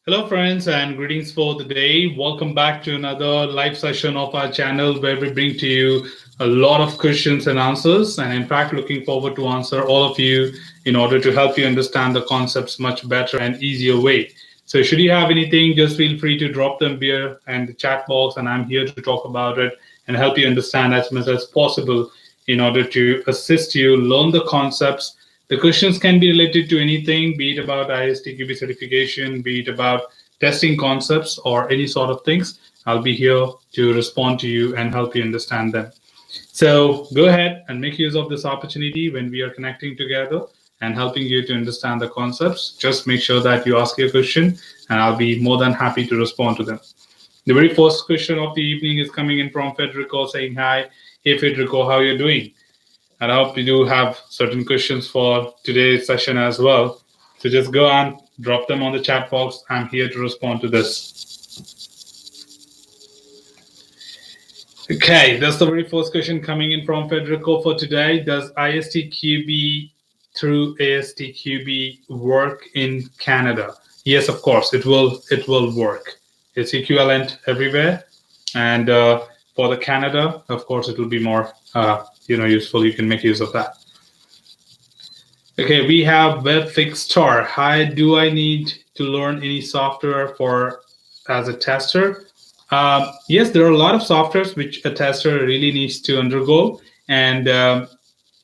Hello, friends, and greetings for the day. Welcome back to another live session of our channel where we bring to you a lot of questions and answers. And in fact, looking forward to answer all of you in order to help you understand the concepts much better and easier way. So, should you have anything, just feel free to drop them here and the chat box, and I'm here to talk about it and help you understand as much as possible in order to assist you learn the concepts. The questions can be related to anything, be it about ISTQB certification, be it about testing concepts or any sort of things. I'll be here to respond to you and help you understand them. So go ahead and make use of this opportunity when we are connecting together and helping you to understand the concepts. Just make sure that you ask your question and I'll be more than happy to respond to them. The very first question of the evening is coming in from Federico saying, Hi, hey Federico, how are you doing? And I hope you do have certain questions for today's session as well. So just go and drop them on the chat box. I'm here to respond to this. Okay, that's the very first question coming in from Federico for today. Does ISTQB through ASTQB work in Canada? Yes, of course, it will work. It's equivalent everywhere. And for the Canada, of course, it will be more useful. You can make use of that. Okay, we have WebFixStar. Hi, do I need to learn any software for as a tester? Yes, there are a lot of softwares which a tester really needs to undergo, and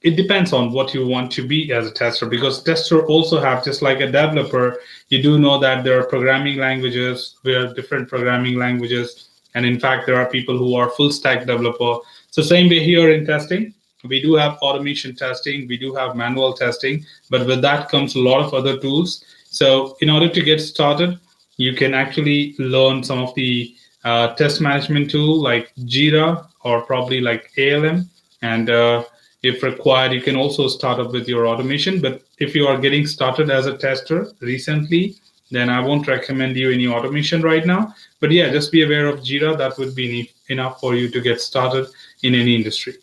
it depends on what you want to be as a tester, because tester also have, just like a developer, you do know that there are programming languages, there are different programming languages, and in fact, there are people who are full stack developer. So same way here in testing, we do have automation testing, we do have manual testing, but with that comes a lot of other tools. So in order to get started, you can actually learn some of the test management tool like Jira or probably like ALM. And if required, you can also start up with your automation. But if you are getting started as a tester recently, then I won't recommend you any automation right now. But yeah, just be aware of Jira. That would be enough for you to get started in any industry.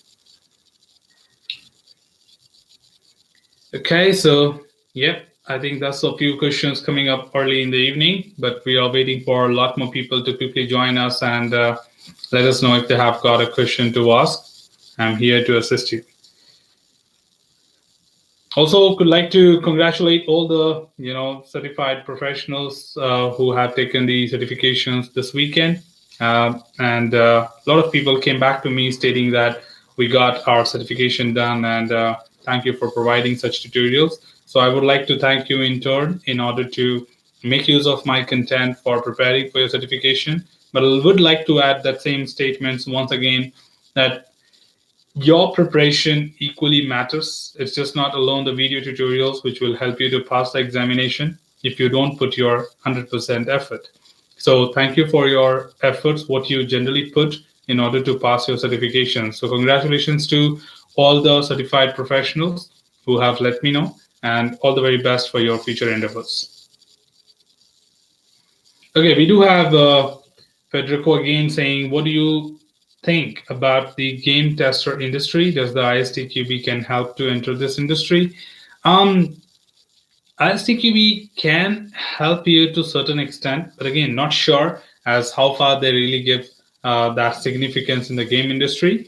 Okay, so yeah, I think that's a few questions coming up early in the evening, but we are waiting for a lot more people to quickly join us and let us know if they have got a question to ask. I'm here to assist you. Also, could like to congratulate all the certified professionals who have taken the certifications this weekend, and a lot of people came back to me stating that we got our certification done, and thank you for providing such tutorials. So I would like to thank you in turn in order to make use of my content for preparing for your certification. But I would like to add that same statements once again, that your preparation equally matters. It's just not alone the video tutorials which will help you to pass the examination if you don't put your 100% effort. So thank you for your efforts, what you generally put in order to pass your certification. So congratulations to all the certified professionals who have let me know, and all the very best for your future endeavors. Okay, we do have Federico again saying, what do you think about the game tester industry? Does the ISTQB can help to enter this industry? ISTQB can help you to a certain extent, but again, not sure as how far they really give that significance in the game industry.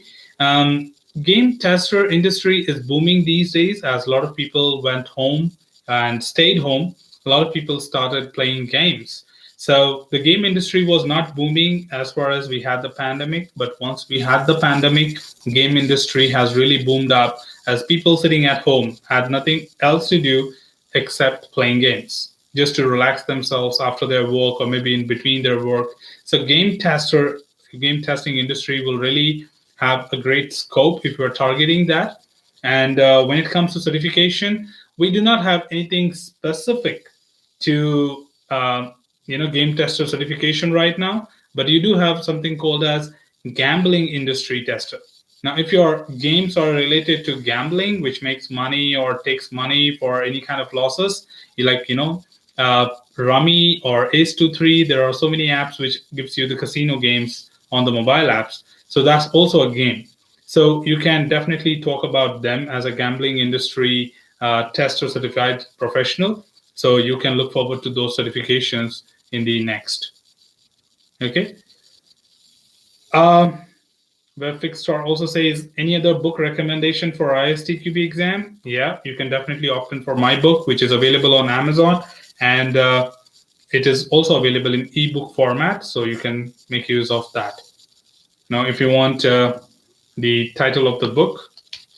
Game tester industry is booming these days as a lot of people went home and stayed home. A lot of people started playing games. So the game industry was not booming as far as we had the pandemic, but once we had the pandemic, game industry has really boomed up as people sitting at home had nothing else to do except playing games, just to relax themselves after their work or maybe in between their work. So game testing industry will really have a great scope if you're targeting that. And when it comes to certification, we do not have anything specific to game tester certification right now, but you do have something called as gambling industry tester. Now, if your games are related to gambling, which makes money or takes money for any kind of losses, you like Rummy or Ace 2 3, there are so many apps which gives you the casino games on the mobile apps. So that's also a game. So you can definitely talk about them as a gambling industry tester certified professional. So you can look forward to those certifications in the next. Okay. Where Fixstar also says, any other book recommendation for ISTQB exam? Yeah, you can definitely opt in for my book, which is available on Amazon, and it is also available in ebook format, so you can make use of that. Now, if you want the title of the book,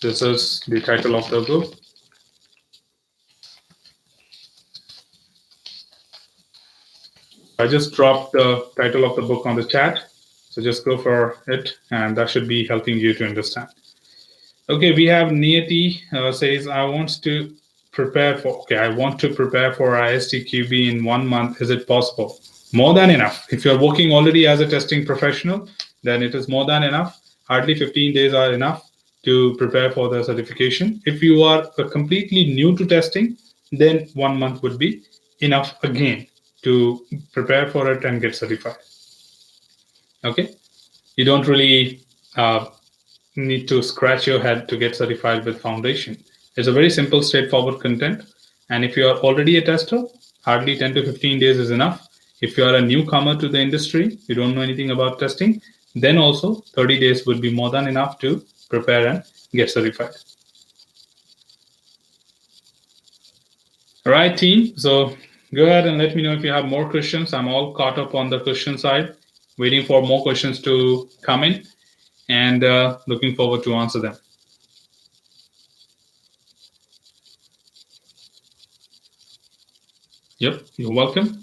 this is the title of the book. I just dropped the title of the book on the chat, so just go for it, and that should be helping you to understand. Okay, we have Niyati says, I want to prepare for ISTQB in 1 month. Is it possible? More than enough. If you're working already as a testing professional, then it is more than enough. Hardly 15 days are enough to prepare for the certification. If you are completely new to testing, then 1 month would be enough again to prepare for it and get certified. Okay, you don't really need to scratch your head to get certified with foundation. It's a very simple, straightforward content. And if you are already a tester, hardly 10 to 15 days is enough. If you are a newcomer to the industry, you don't know anything about testing, then also 30 days would be more than enough to prepare and get certified. All right, team. So go ahead and let me know if you have more questions. I'm all caught up on the question side, waiting for more questions to come in, and looking forward to answer them. Yep, you're welcome.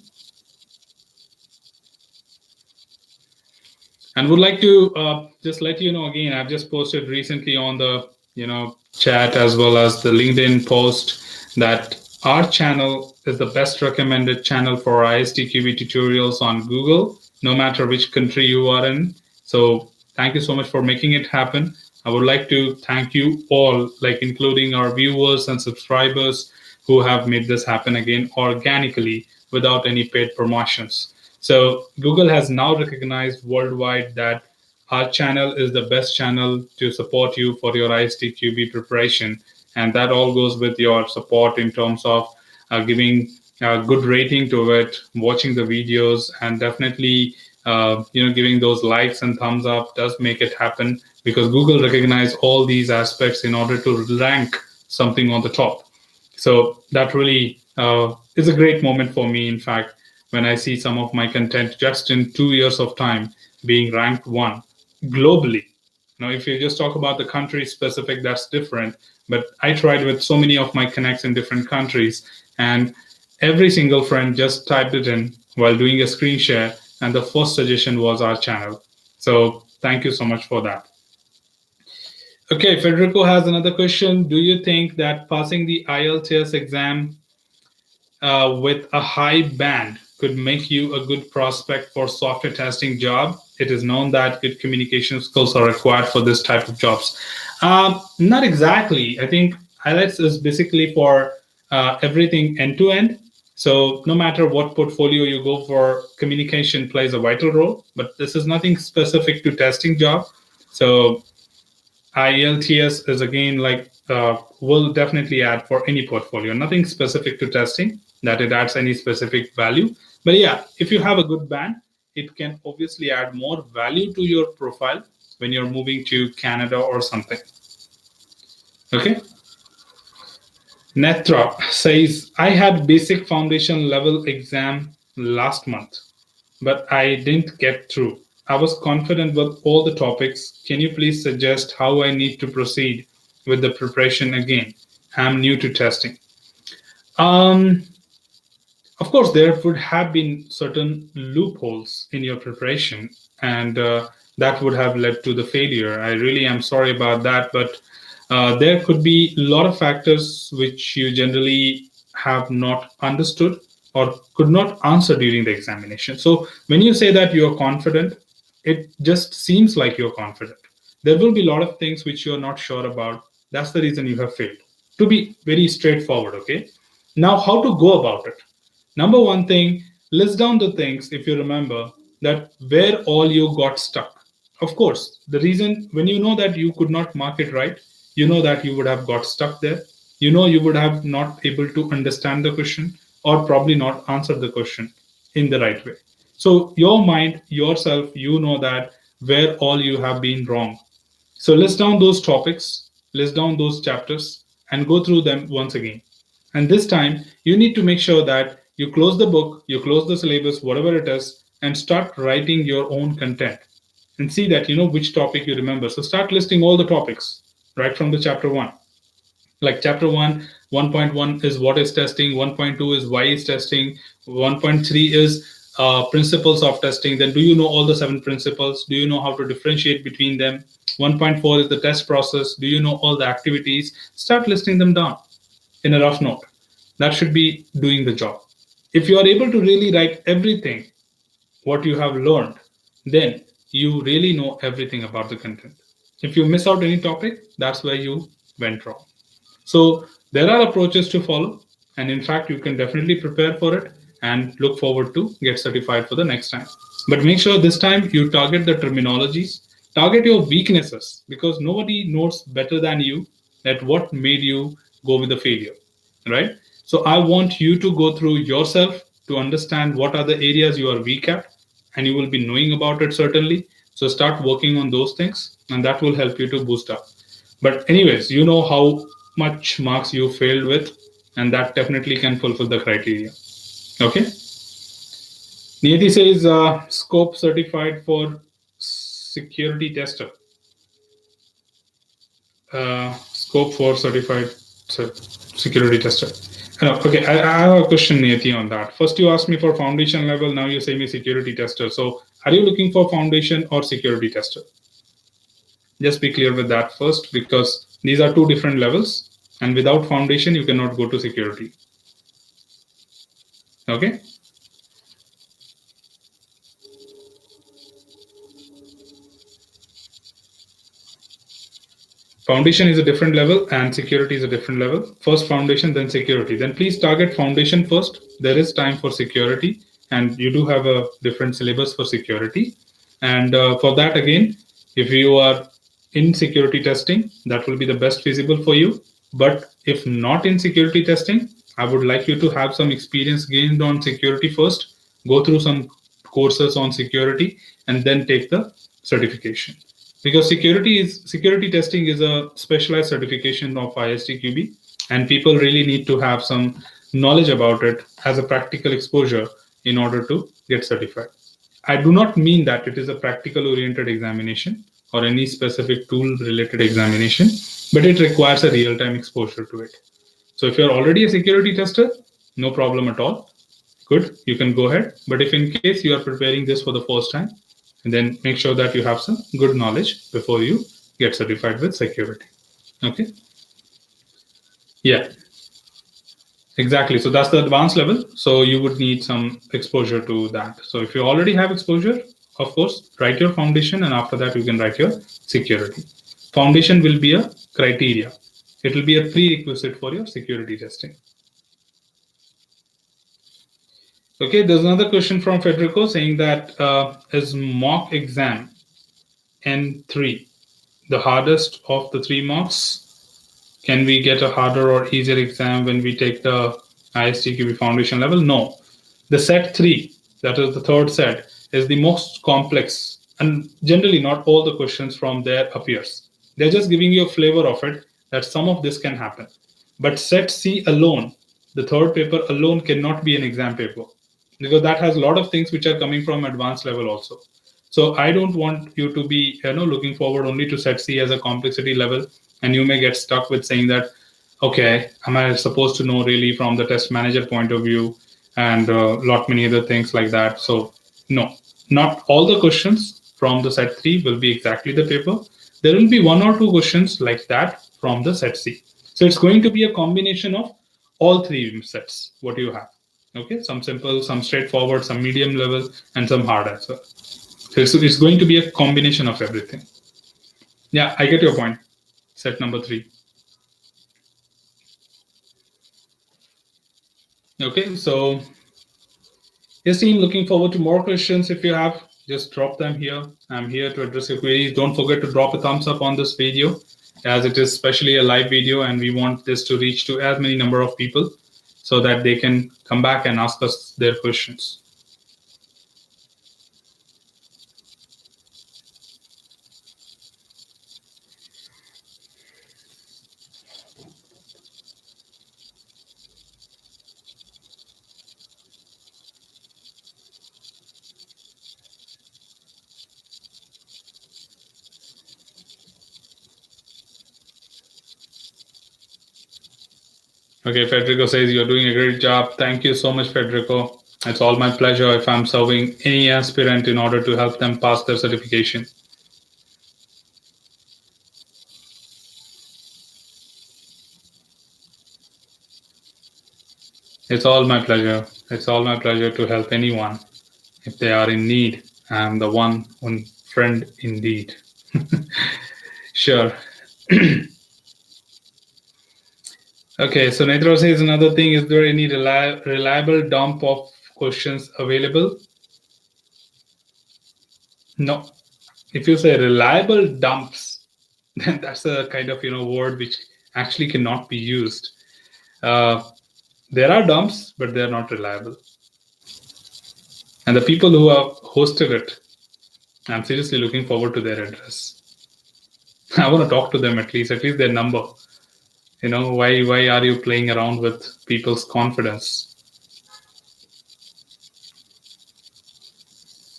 And would like to just let you know again, I've just posted recently on the chat as well as the LinkedIn post that our channel is the best recommended channel for ISTQB tutorials on Google, no matter which country you are in. So thank you so much for making it happen. I would like to thank you all, like including our viewers and subscribers who have made this happen again organically without any paid promotions. So Google has now recognized worldwide that our channel is the best channel to support you for your ISTQB preparation. And that all goes with your support in terms of giving a good rating to it, watching the videos, and definitely giving those likes and thumbs up does make it happen, because Google recognizes all these aspects in order to rank something on the top. So that really is a great moment for me, in fact, when I see some of my content just in 2 years of time being ranked 1 globally. Now, if you just talk about the country specific, that's different. But I tried with so many of my connects in different countries, and every single friend just typed it in while doing a screen share, and the first suggestion was our channel. So thank you so much for that. Okay, Federico has another question. Do you think that passing the IELTS exam with a high band could make you a good prospect for software testing job? It is known that good communication skills are required for this type of jobs. Not exactly. I think IELTS is basically for everything end to end. So no matter what portfolio you go for, communication plays a vital role. But this is nothing specific to testing job. So IELTS is again like will definitely add for any portfolio. Nothing specific to testing that it adds any specific value. But yeah, if you have a good band, it can obviously add more value to your profile when you're moving to Canada or something. Okay. Netra says, I had basic foundation level exam last month, but I didn't get through. I was confident with all the topics. Can you please suggest how I need to proceed with the preparation again? I'm new to testing. Of course, there would have been certain loopholes in your preparation, and that would have led to the failure. I really am sorry about that, but there could be a lot of factors which you generally have not understood or could not answer during the examination. So when you say that you're confident, it just seems like you're confident. There will be a lot of things which you're not sure about. That's the reason you have failed. To be very straightforward, okay? Now, how to go about it? Number one thing, list down the things, if you remember, that where all you got stuck. Of course, the reason, when you know that you could not mark it right, you know that you would have got stuck there. You know you would have not able to understand the question. or probably not answered the question in the right way. So your mind, yourself, you know that where all you have been wrong. So list down those topics, list down those chapters, and go through them once again. And this time, you need to make sure that you close the book, you close the syllabus, whatever it is, and start writing your own content. And see that you know which topic you remember. So start listing all the topics right from the chapter one. Like chapter 1, 1.1 is what is testing, 1.2 is why is testing, 1.3 is principles of testing. Then do you know all the 7 principles? Do you know how to differentiate between them? 1.4 is the test process. Do you know all the activities? Start listing them down in a rough note. That should be doing the job. If you are able to really write everything what you have learned, then you really know everything about the content. If you miss out any topic, that's where you went wrong. So there are approaches to follow, and in fact, you can definitely prepare for it and look forward to get certified for the next time. But make sure this time you target the terminologies, target your weaknesses, because nobody knows better than you that what made you go with the failure, right? So I want you to go through yourself to understand what are the areas you are weak at, and you will be knowing about it certainly. So start working on those things, and that will help you to boost up. But anyways, you know how much marks you failed with, and that definitely can fulfill the criteria. Okay. Niyati says scope certified for security tester. Scope for certified security tester. Okay, I have a question, Niyati, on that. First, you asked me for foundation level. Now you say me security tester. So, are you looking for foundation or security tester? Just be clear with that first, because these are two different levels, and without foundation, you cannot go to security. Okay. Foundation is a different level and security is a different level. First foundation, then security. Then please target foundation first. There is time for security, and you do have a different syllabus for security. And for that, again, if you are in security testing, that will be the best feasible for you. But if not in security testing, I would like you to have some experience gained on security first, go through some courses on security, and then take the certification. Because security testing is a specialized certification of ISTQB, and people really need to have some knowledge about it as a practical exposure in order to get certified. I do not mean that it is a practical oriented examination or any specific tool related examination, but it requires a real-time exposure to it. So if you're already a security tester, no problem at all. Good, you can go ahead. But if in case you are preparing this for the first time, then make sure that you have some good knowledge before you get certified with security. Okay. Yeah, exactly. So that's the advanced level. So you would need some exposure to that. So if you already have exposure, of course, write your foundation, and after that you can write your security. Foundation will be a criteria. It will be a prerequisite for your security testing. Okay, there's another question from Federico saying that is mock exam N3 the hardest of the 3 mocks? Can we get a harder or easier exam when we take the ISTQB foundation level? No. The set 3, that is the third set, is the most complex, and generally not all the questions from there appears. They're just giving you a flavor of it, that some of this can happen. But set C alone, the third paper alone, cannot be an exam paper, because that has a lot of things which are coming from advanced level also. So I don't want you to be looking forward only to set C as a complexity level, and you may get stuck with saying that, okay, am I supposed to know really from the test manager point of view, and lot many other things like that. So no, not all the questions from the set 3 will be exactly the paper. There will be 1 or 2 questions like that from the set C. So it's going to be a combination of all 3 sets, what you have. Okay, some simple, some straightforward, some medium level, and some hard as well. So it's going to be a combination of everything. Yeah, I get your point. Set number 3. Okay, so yes, team, looking forward to more questions. If you have, just drop them here. I'm here to address your queries. Don't forget to drop a thumbs up on this video, as it is especially a live video, and we want this to reach to as many number of people. so that they can come back and ask us their questions. Okay, Federico says you're doing a great job. Thank you so much, Federico. It's all my pleasure if I'm serving any aspirant in order to help them pass their certification. It's all my pleasure. It's all my pleasure to help anyone if they are in need. I'm the one friend indeed. Sure. Okay, so Netra says another thing, is there any reliable dump of questions available? No. If you say reliable dumps, then that's a kind of word which actually cannot be used. There are dumps, but they're not reliable. And the people who have hosted it, I'm seriously looking forward to their address. I want to talk to them at least their number. Why are you playing around with people's confidence?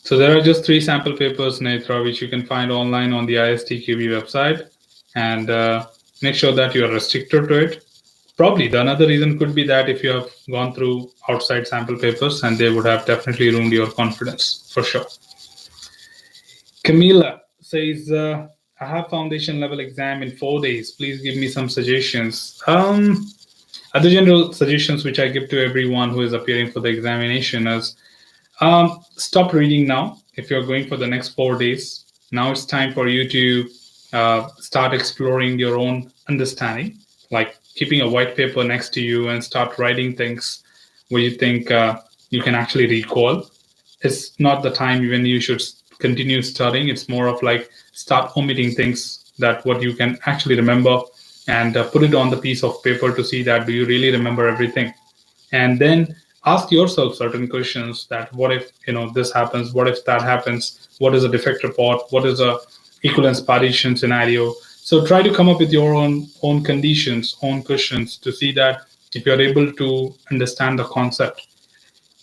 So there are just 3 sample papers, Netra, which you can find online on the ISTQB website, and make sure that you are restricted to it. Probably the another reason could be that if you have gone through outside sample papers, and they would have definitely ruined your confidence for sure. Camila says, I have foundation level exam in 4 days. Please give me some suggestions. Other general suggestions which I give to everyone who is appearing for the examination is, stop reading now. If you're going for the next 4 days, now it's time for you to start exploring your own understanding, like keeping a white paper next to you and start writing things where you think you can actually recall. It's not the time when you should continue studying. It's more of like start omitting things that what you can actually remember, and put it on the piece of paper to see that do you really remember everything. And then ask yourself certain questions, that what if this happens, what if that happens, what is a defect report, what is a equivalence partition scenario. So try to come up with your own conditions, own questions, to see that if you're able to understand the concept.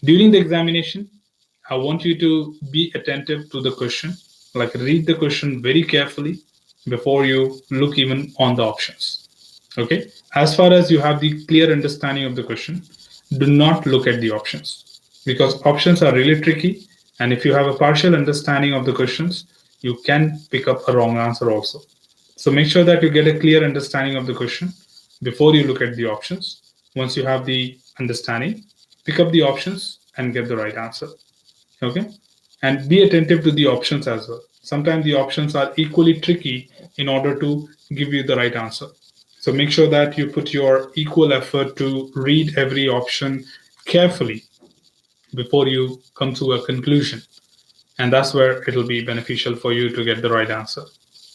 During the examination, I want you to be attentive to the question, like read the question very carefully before you look even on the options. Okay. As far as you have the clear understanding of the question, do not look at the options, because options are really tricky. And if you have a partial understanding of the questions, you can pick up a wrong answer also. So make sure that you get a clear understanding of the question before you look at the options. Once you have the understanding, pick up the options and get the right answer. Okay. And be attentive to the options as well. Sometimes the options are equally tricky in order to give you the right answer. So make sure that you put your equal effort to read every option carefully before you come to a conclusion. And that's where it'll be beneficial for you to get the right answer.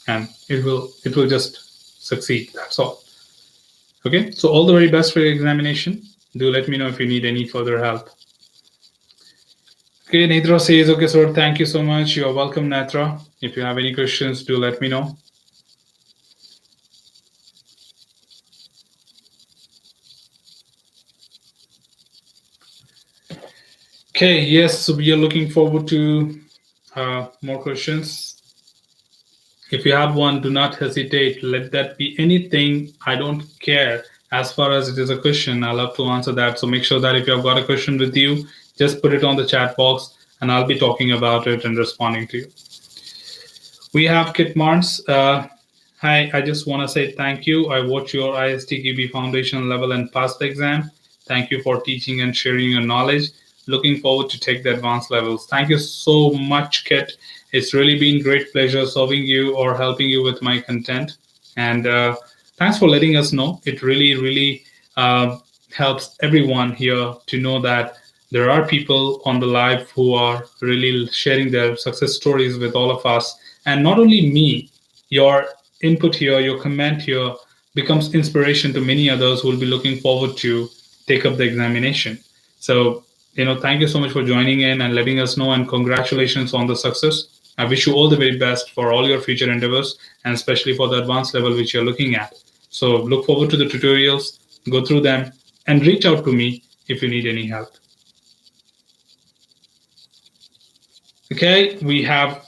And it will just succeed. That's all. Okay. So all the very best for your examination. Do let me know if you need any further help. Okay, Netra says, okay, sir, thank you so much. You're welcome, Netra. If you have any questions, do let me know. Okay, yes, so we are looking forward to more questions. If you have one, do not hesitate. Let that be anything. I don't care. As far as it is a question, I love to answer that. So make sure that if you have got a question with you, just put it on the chat box and I'll be talking about it and responding to you. We have Kit Marns. Hi, I just want to say thank you. I watched your ISTQB foundation level and passed the exam. Thank you for teaching and sharing your knowledge. Looking forward to take the advanced levels. Thank you so much, Kit. It's really been great pleasure serving you or helping you with my content. And thanks for letting us know. It really helps everyone here to know that there are people on the live who are really sharing their success stories with all of us. And not only me, your input here, your comment here becomes inspiration to many others who will be looking forward to take up the examination. So, thank you so much for joining in and letting us know, and congratulations on the success. I wish you all the very best for all your future endeavors, and especially for the advanced level which you're looking at. So look forward to the tutorials, go through them, and reach out to me if you need any help. Okay, we have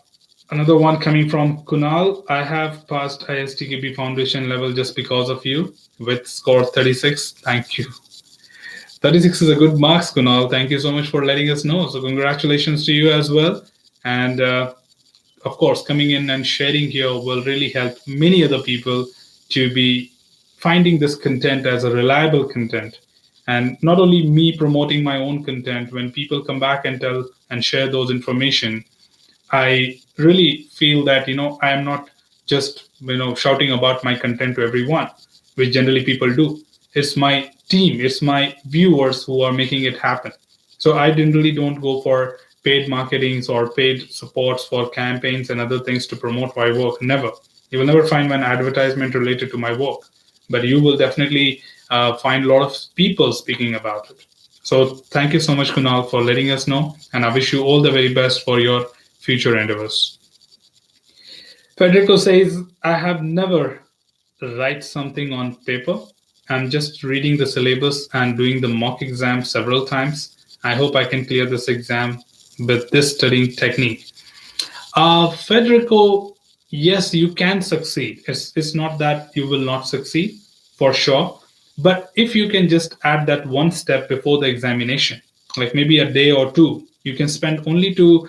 another one coming from Kunal. I have passed ISTQB Foundation level just because of you with score 36. Thank you. 36 is a good marks, Kunal. Thank you so much for letting us know. So congratulations to you as well. And of course, coming in and sharing here will really help many other people to be finding this content as a reliable content. And not only me promoting my own content, when people come back and tell and share those information, I really feel that, I am not just, shouting about my content to everyone, which generally people do. It's my team, it's my viewers who are making it happen. So I generally don't go for paid marketings or paid supports for campaigns and other things to promote my work. Never. You will never find one advertisement related to my work, but you will definitely find a lot of people speaking about it. So thank you so much, Kunal, for letting us know, and I wish you all the very best for your future endeavors. Federico says, I have never write something on paper. I'm just reading the syllabus and doing the mock exam several times. I hope I can clear this exam with this studying technique. Federico, yes, you can succeed. It's not that you will not succeed, for sure. But if you can just add that one step before the examination, like maybe a day or two, you can spend only to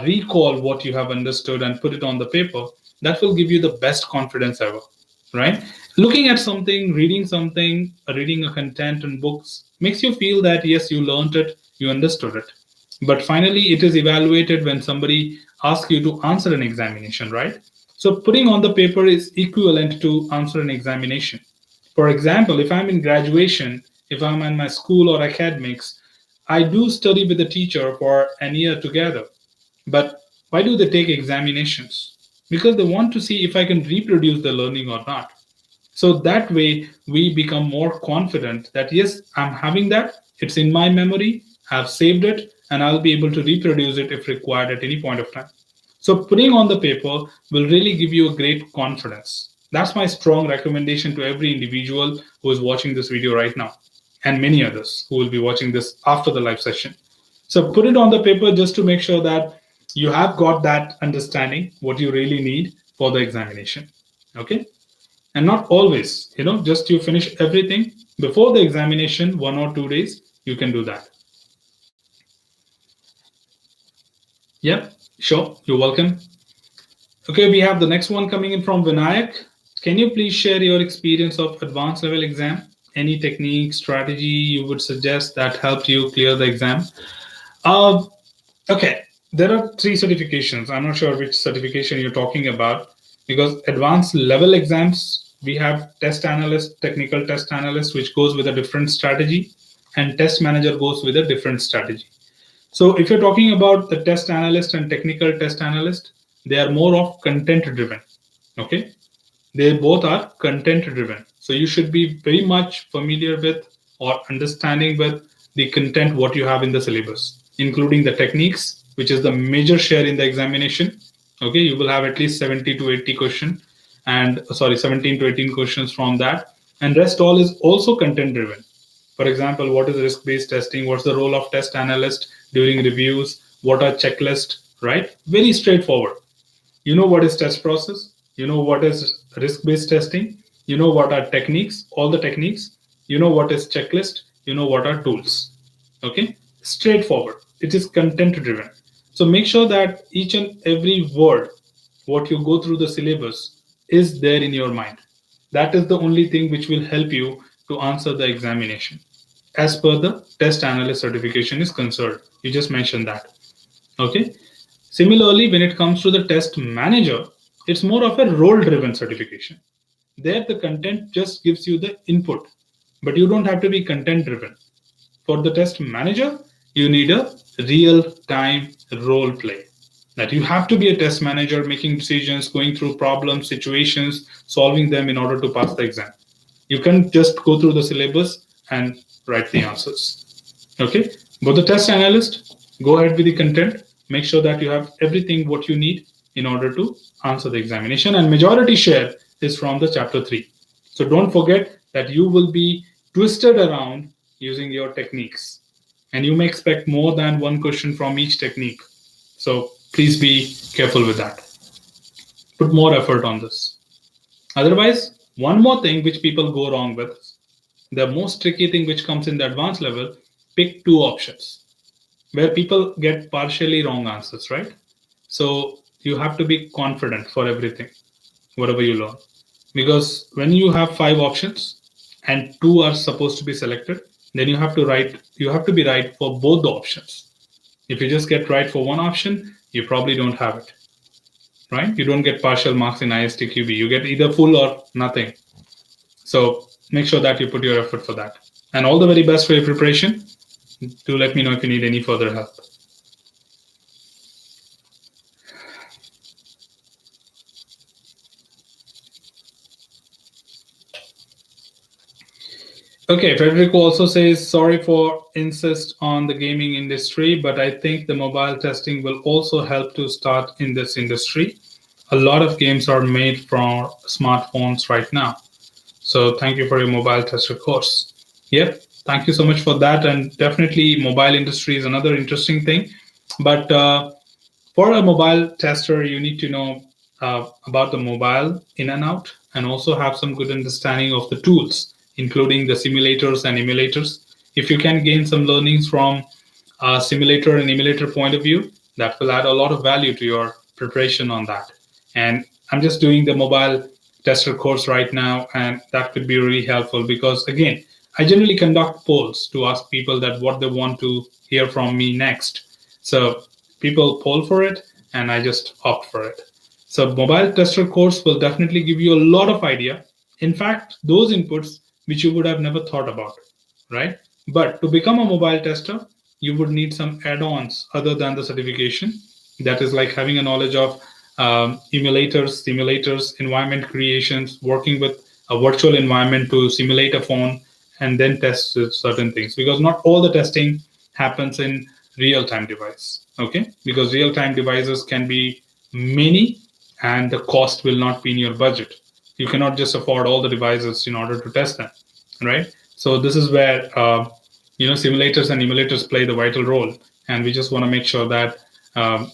recall what you have understood and put it on the paper. That will give you the best confidence ever, right? Looking at something, reading a content and books makes you feel that yes, you learned it, you understood it. But finally, it is evaluated when somebody asks you to answer an examination, right? So putting on the paper is equivalent to answer an examination. For example, if I'm in graduation, if I'm in my school or academics, I do study with the teacher for an year together. But why do they take examinations? Because they want to see if I can reproduce the learning or not. So that way we become more confident that yes, I'm having that, it's in my memory, I've saved it, and I'll be able to reproduce it if required at any point of time. So putting on the paper will really give you a great confidence. That's my strong recommendation to every individual who is watching this video right now, and many others who will be watching this after the live session. So put it on the paper just to make sure that you have got that understanding, what you really need for the examination. Okay? And not always, just you finish everything before the examination, 1 or 2 days, you can do that. Yep, sure, you're welcome. Okay, we have the next one coming in from Vinayak. Can you please share your experience of advanced level exam? Any technique, strategy you would suggest that helped you clear the exam? Okay, there are 3 certifications. I'm not sure which certification you're talking about, because advanced level exams, we have test analyst, technical test analyst, which goes with a different strategy, and test manager goes with a different strategy. So if you're talking about the test analyst and technical test analyst, they are more of content driven. Okay, they both are content driven. So you should be very much familiar with or understanding with the content what you have in the syllabus, including the techniques, which is the major share in the examination. Okay, you will have at least 70 to 80 questions, and 17 to 18 questions from that, and rest all is also content driven. For example, what is risk-based testing? What's the role of test analyst during reviews? What are checklists, right? Very straightforward. You know what is test process? You know what is risk-based testing? You know what are techniques, all the techniques. You know what is checklist. You know what are tools. Okay, straightforward. It is content driven. So make sure that each and every word, what you go through the syllabus, is there in your mind. That is the only thing which will help you to answer the examination, as per the test analyst certification is concerned. You just mentioned that. Okay. Similarly, when it comes to the test manager, it's more of a role-driven certification. There, the content just gives you the input, but you don't have to be content-driven. For the test manager, you need a real-time role play. That you have to be a test manager, making decisions, going through problems, situations, solving them in order to pass the exam. You can't just go through the syllabus and write the answers. Okay, but the test analyst, go ahead with the content, make sure that you have everything what you need in order to answer the examination, and majority share is from the chapter 3. So don't forget that you will be twisted around using your techniques, and you may expect more than one question from each technique. So please be careful with that. Put more effort on this. Otherwise, one more thing which people go wrong with, the most tricky thing which comes in the advanced level, pick two options where people get partially wrong answers, right? So you have to be confident for everything, whatever you learn. Because when you have five options and two are supposed to be selected, then you have to be right for both the options. If you just get right for one option, you probably don't have it, right? You don't get partial marks in ISTQB. You get either full or nothing. So make sure that you put your effort for that. And all the very best for your preparation. Do let me know if you need any further help. Okay, Federico also says, sorry for insist on the gaming industry, but I think the mobile testing will also help to start in this industry. A lot of games are made for smartphones right now. So thank you for your mobile tester course. Yep, thank you so much for that. And definitely mobile industry is another interesting thing. But for a mobile tester, you need to know about the mobile in and out, and also have some good understanding of the tools, including the simulators and emulators. If you can gain some learnings from a simulator and emulator point of view, that will add a lot of value to your preparation on that. And I'm just doing the mobile tester course right now, and that could be really helpful because, again, I generally conduct polls to ask people that what they want to hear from me next. So people poll for it, and I just opt for it. So mobile tester course will definitely give you a lot of idea. In fact, those inputs which you would have never thought about, right? But to become a mobile tester, you would need some add-ons other than the certification. That is like having a knowledge of emulators, simulators, environment creations, working with a virtual environment to simulate a phone and then test certain things. Because not all the testing happens in real-time device, okay? Because real-time devices can be many and the cost will not be in your budget. You cannot just afford all the devices in order to test them, right? So this is where simulators and emulators play the vital role, and we just want to make sure that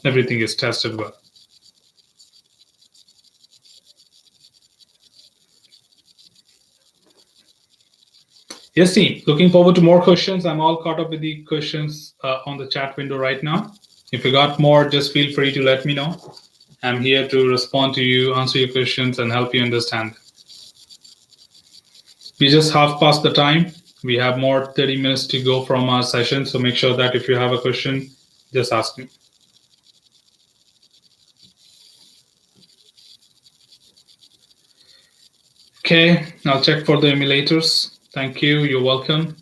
everything is tested well. Yes, team. Looking forward to more questions. I'm all caught up with the questions on the chat window right now. If you got more, just feel free to let me know. I'm here to respond to you, answer your questions, and help you understand. We just half past the time. We have more 30 minutes to go from our session. So make sure that if you have a question, just ask me. Okay, I'll check for the emulators. Thank you. You're welcome.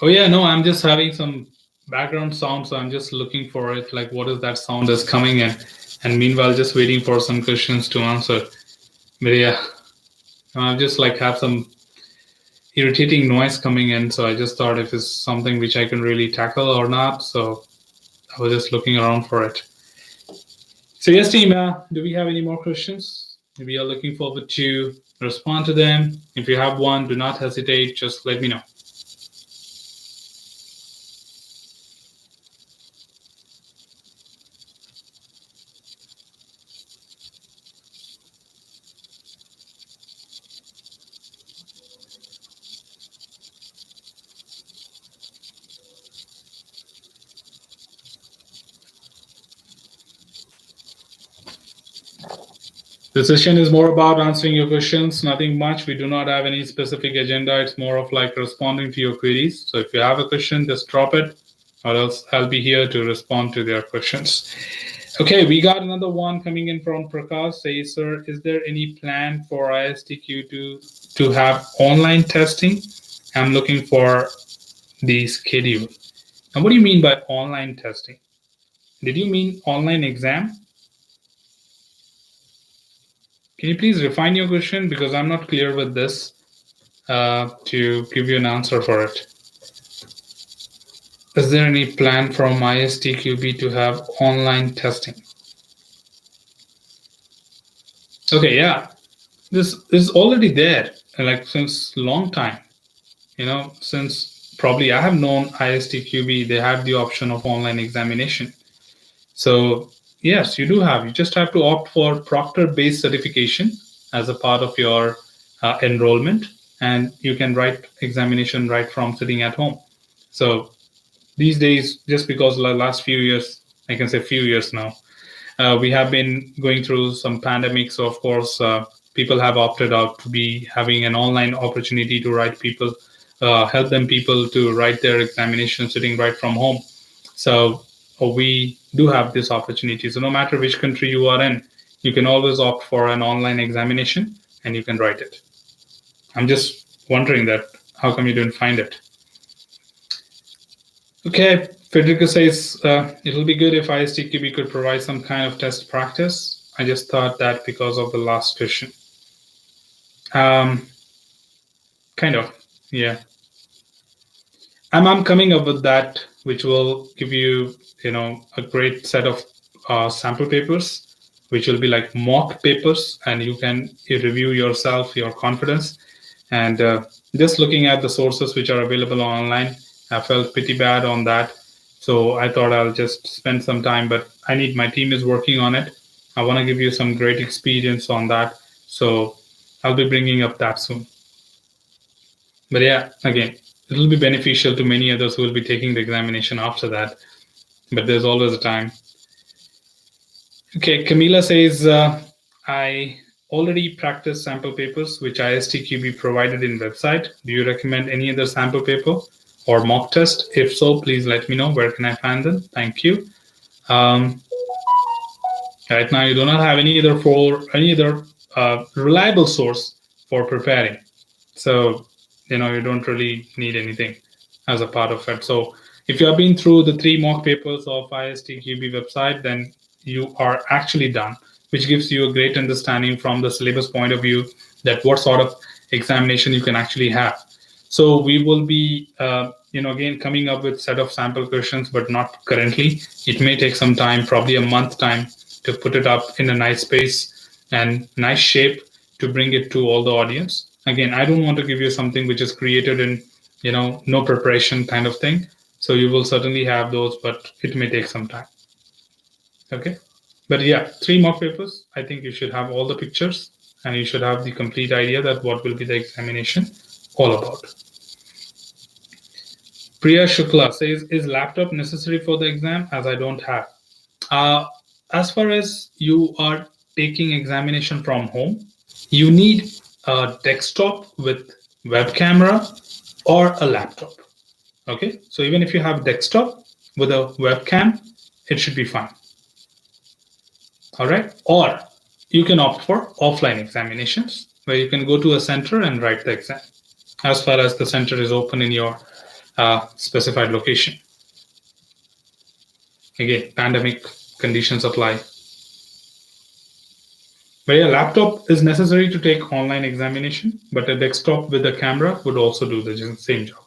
Oh yeah, no, I'm just having some background sound, so I'm just looking for it, like what is that sound that's coming in, and meanwhile just waiting for some questions to answer. But yeah, I just like have some irritating noise coming in, so I just thought if it's something which I can really tackle or not. So I was just looking around for it. So yes, team, do we have any more questions? We are looking forward to respond to them. If you have one, do not hesitate, just let me know. The session is more about answering your questions, nothing much. We do not have any specific agenda. It's more of like responding to your queries. So if you have a question, just drop it, or else I'll be here to respond to their questions. Okay, we got another one coming in from Prakash. Says, sir, is there any plan for ISTQ to have online testing? I'm looking for the schedule. And what do you mean by online testing? Did you mean online exam? Can you please refine your question, because I'm not clear with this to give you an answer for it. Is there any plan from ISTQB to have online testing? Okay, yeah, this is already there, like since long time. Since probably I have known ISTQB, they have the option of online examination. So yes, you do have. You just have to opt for proctor-based certification as a part of your enrollment, and you can write examination right from sitting at home. So these days, just because the last few years, I can say few years now, we have been going through some pandemic. So of course, people have opted out to be having an online opportunity to write help them people to write their examination sitting right from home. So we do have this opportunity. So no matter which country you are in, you can always opt for an online examination and you can write it. I'm just wondering that how come you didn't find it? Okay, Federico says it'll be good if ISTQB could provide some kind of test practice. I just thought that because of the last question. Kind of, yeah. I'm coming up with that, which will give you, a great set of sample papers, which will be like mock papers, and you can review yourself, your confidence. And just looking at the sources which are available online, I felt pretty bad on that. So I thought I'll just spend some time, but my team is working on it. I want to give you some great experience on that. So I'll be bringing up that soon. But yeah, again, it will be beneficial to many others who will be taking the examination after that. But there's always a time. Okay, Camila says, I already practiced sample papers, which ISTQB provided in website. Do you recommend any other sample paper or mock test? If so, please let me know. Where can I find them? Thank you. Right now, you do not have any other reliable source for preparing. So, you don't really need anything as a part of it. So if you have been through the 3 mock papers of ISTQB website, then you are actually done, which gives you a great understanding from the syllabus point of view that what sort of examination you can actually have. So we will be, again, coming up with set of sample questions, but not currently. It may take some time, probably a month time, to put it up in a nice space and nice shape to bring it to all the audience. Again, I don't want to give you something which is created in, no preparation kind of thing. So you will certainly have those, but it may take some time. Okay. But yeah, 3 mock papers. I think you should have all the pictures and you should have the complete idea that what will be the examination all about. Priya Shukla says, is laptop necessary for the exam, as I don't have? As far as you are taking examination from home, you need a desktop with web camera or a laptop. Okay, so even if you have desktop with a webcam, it should be fine. All right, or you can opt for offline examinations where you can go to a center and write the exam as far as the center is open in your specified location. Again, pandemic conditions apply. But yeah, laptop is necessary to take online examination, but a desktop with a camera would also do the same job.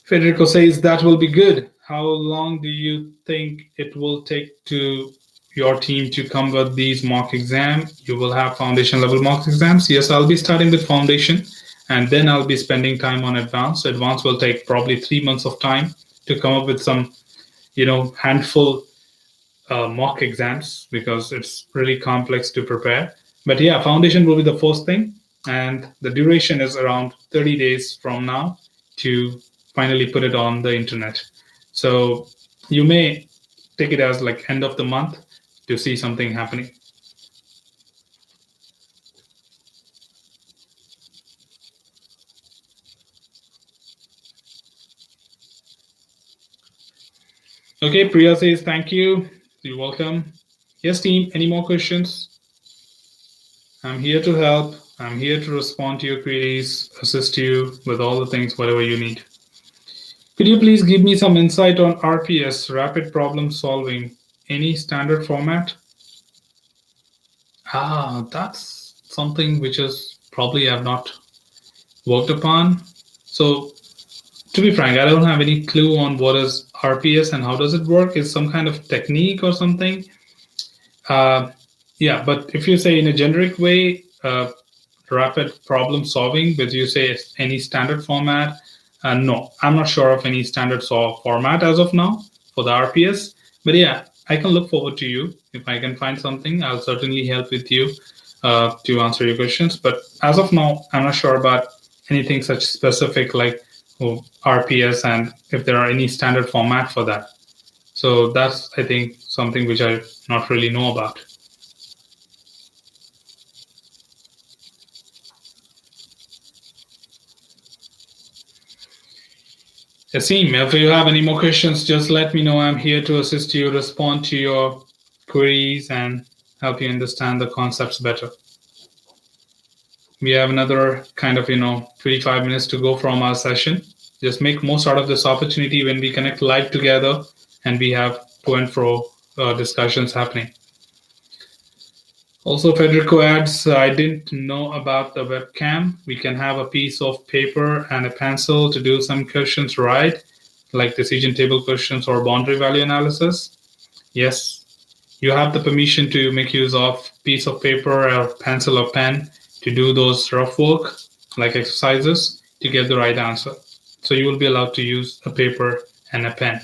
Federico says that will be good. How long do you think it will take to your team to come with these mock exams? You will have foundation level mock exams. Yes, I'll be starting with foundation and then I'll be spending time on advanced. Advanced will take probably 3 months of time to come up with some, handful mock exams because it's really complex to prepare. But yeah, foundation will be the first thing. And the duration is around 30 days from now to finally put it on the internet. So you may take it as like end of the month to see something happening. Okay, Priya says thank you. You're welcome. Yes, team, any more questions? I'm here to help. I'm here to respond to your queries, assist you with all the things, whatever you need. Could you please give me some insight on RPS, rapid problem solving? Any standard format? That's something which is probably I've not worked upon. So to be frank, I don't have any clue on what is RPS and how does it work. Is some kind of technique or something? Uh, yeah, but if you say in a generic way, rapid problem solving, but you say any standard format, no, I'm not sure of any standard format as of now for the RPS. But yeah, I can look forward to you. If I can find something, I'll certainly help with you to answer your questions. But as of now, I'm not sure about anything such specific like RPS and if there are any standard format for that. So that's, I think, something which I not really know about. Yasim, if you have any more questions, just let me know. I'm here to assist you, respond to your queries, and help you understand the concepts better. We have another kind of, 25 minutes to go from our session. Just make most out of this opportunity when we connect live together and we have to and fro discussions happening. Also, Federico adds, I didn't know about the webcam. We can have a piece of paper and a pencil to do some questions, right? Like decision table questions or boundary value analysis. Yes, you have the permission to make use of piece of paper or pencil or pen to do those rough work, like exercises, to get the right answer. So you will be allowed to use a paper and a pen.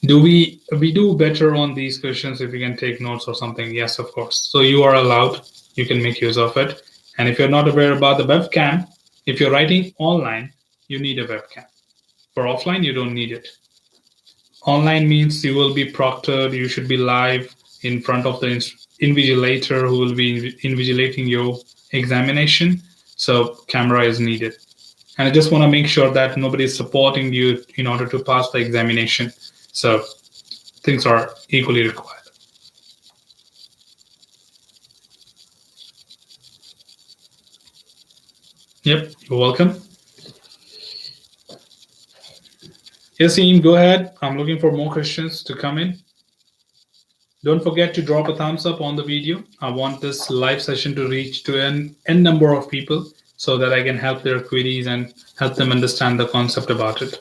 Do we do better on these questions if we can take notes or something? Yes, of course. So you are allowed. You can make use of it. And if you're not aware about the webcam, if you're writing online, you need a webcam. For offline, you don't need it. Online means you will be proctored. You should be live in front of the invigilator who will be invigilating your examination. So camera is needed. And I just want to make sure that nobody is supporting you in order to pass the examination. So things are equally required. Yep, you're welcome. Yes, Ian, go ahead. I'm looking for more questions to come in. Don't forget to drop a thumbs up on the video. I want this live session to reach to an n number of people so that I can help their queries and help them understand the concept about it.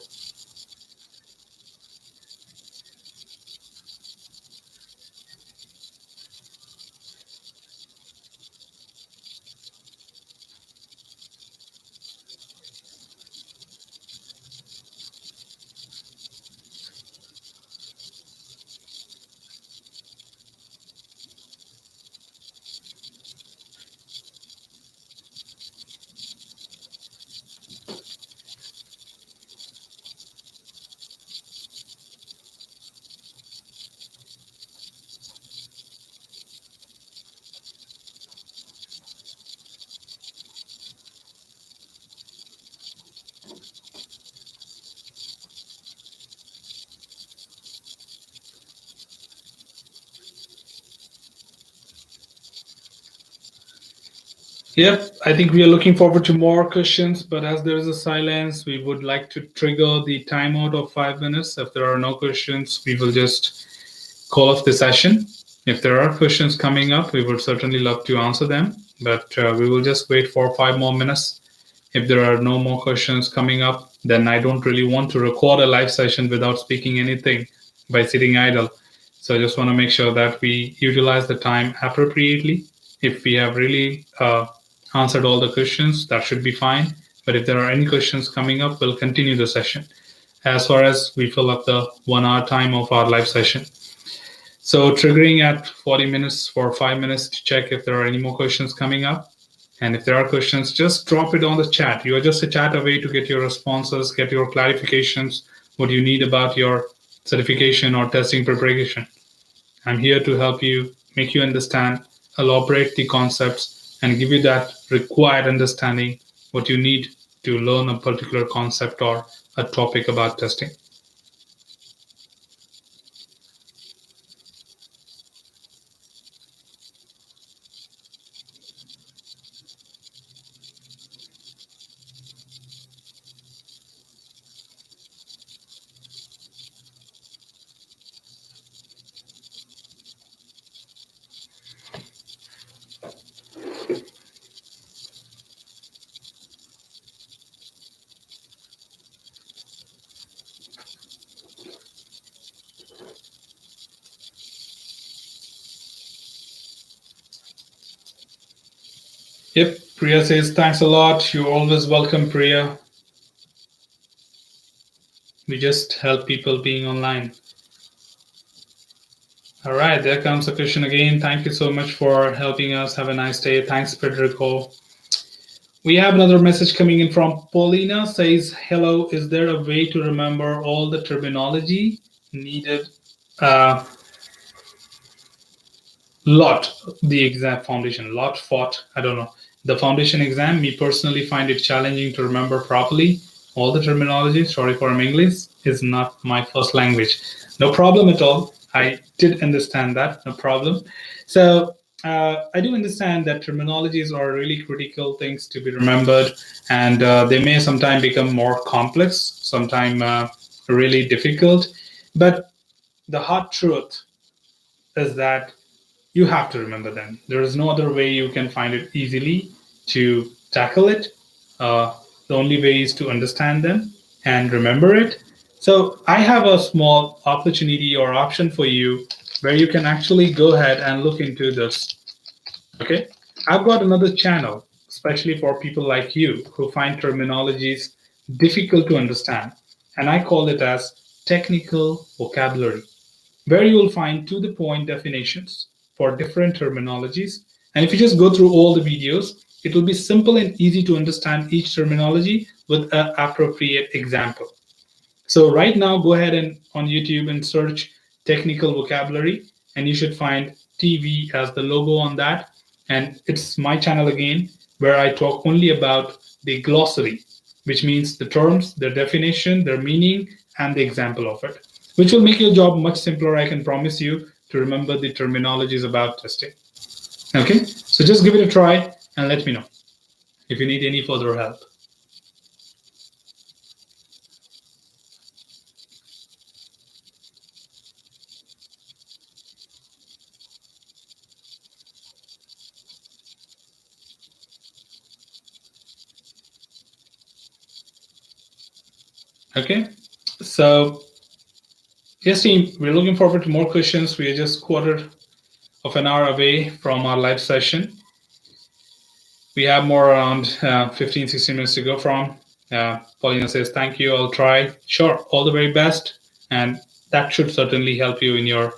Yep, I think we are looking forward to more questions, but as there is a silence, we would like to trigger the timeout of 5 minutes. If there are no questions, we will just call off the session. If there are questions coming up, we would certainly love to answer them, but we will just wait for 5 more minutes. If there are no more questions coming up, then I don't really want to record a live session without speaking anything by sitting idle. So I just want to make sure that we utilize the time appropriately. If we have really answered all the questions, that should be fine. But if there are any questions coming up, we'll continue the session as far as we fill up the 1 hour time of our live session. So triggering at 40 minutes for 5 minutes to check if there are any more questions coming up. And if there are questions, just drop it on the chat. You are just a chat away to get your responses, get your clarifications, what you need about your certification or testing preparation. I'm here to help you, make you understand, elaborate the concepts, and give you that required understanding, what you need to learn a particular concept or a topic about testing. Yep, Priya says, thanks a lot. You're always welcome, Priya. We just help people being online. All right, there comes a question again. Thank you so much for helping us. Have a nice day. Thanks, Federico. We have another message coming in from Paulina. Says, hello, is there a way to remember all the terminology needed? Lot, the exam foundation, lot fought, I don't know. The foundation exam, me personally find it challenging to remember properly all the terminology. Sorry for my English, is not my first language. No problem at all. I did understand that, no problem. So I do understand that terminologies are really critical things to be remembered, and they may sometimes become more complex, sometimes really difficult. But the hard truth is that you have to remember them. There is no other way you can find it easily to tackle it. The only way is to understand them and remember it. So I have a small opportunity or option for you where you can actually go ahead and look into this. Okay, I've got another channel, especially for people like you who find terminologies difficult to understand, and I call it as technical vocabulary, where you will find to the point definitions for different terminologies. And if you just go through all the videos, it will be simple and easy to understand each terminology with an appropriate example. So right now, go ahead and on YouTube and search technical vocabulary, and you should find TV as the logo on that. And it's my channel again, where I talk only about the glossary, which means the terms, their definition, their meaning, and the example of it, which will make your job much simpler. I can promise you to remember the terminologies about testing. Okay, so just give it a try and let me know if you need any further help. Okay, so yes, team, we're looking forward to more questions. We are just quarter of an hour away from our live session. We have more around 15, 16 minutes to go from. Paulina says, thank you, I'll try. Sure, all the very best. And that should certainly help you in your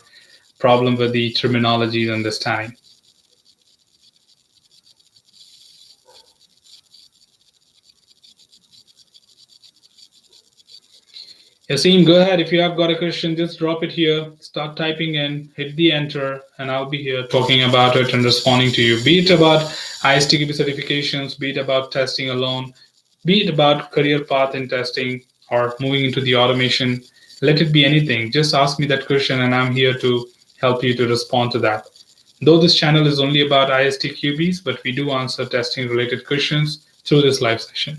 problem with the terminologies and this time. Yassine, go ahead. If you have got a question, just drop it here. Start typing in, hit the enter, and I'll be here talking about it and responding to you. Be it about ISTQB certifications, be it about testing alone, be it about career path in testing or moving into the automation. Let it be anything. Just ask me that question, and I'm here to help you to respond to that. Though this channel is only about ISTQBs, but we do answer testing related questions through this live session.